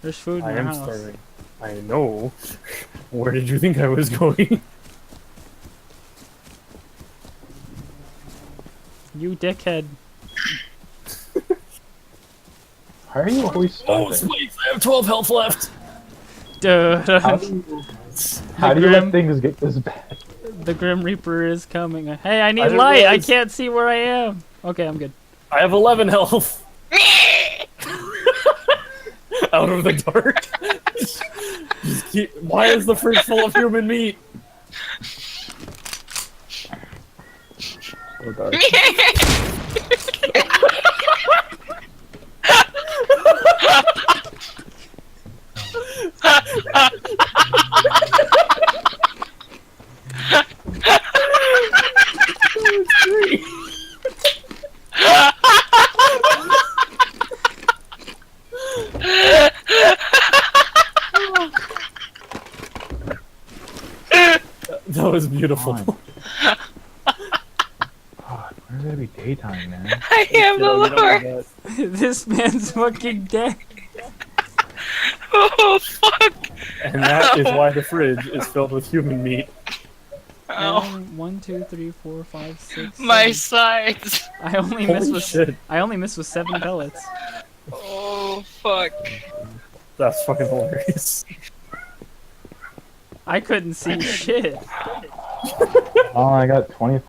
There's food in I our am house. starving. I know. Where did you think I was going? You dickhead. Why are you always starving? Sweet! I have 12 health left! Dude, How do you let things get this bad? the Grim Reaper is coming. Hey, I need didn't light! I realize- can't see where I am! Okay, I'm good. I have 11 health! Out of the dark. Why is the fridge full of human meat? So dark. That was beautiful. God, where's gonna be daytime, man? I am the You know Lord. that. This man's fucking dead. Oh fuck. And that is why the fridge is filled with human meat. Oh, 1, 2, 3, 4, 5, 6. my 7. sides. I only missed Holy with shit. I only missed with 7 pellets. Oh fuck. That's fucking hilarious. I couldn't see shit. Oh, I got 25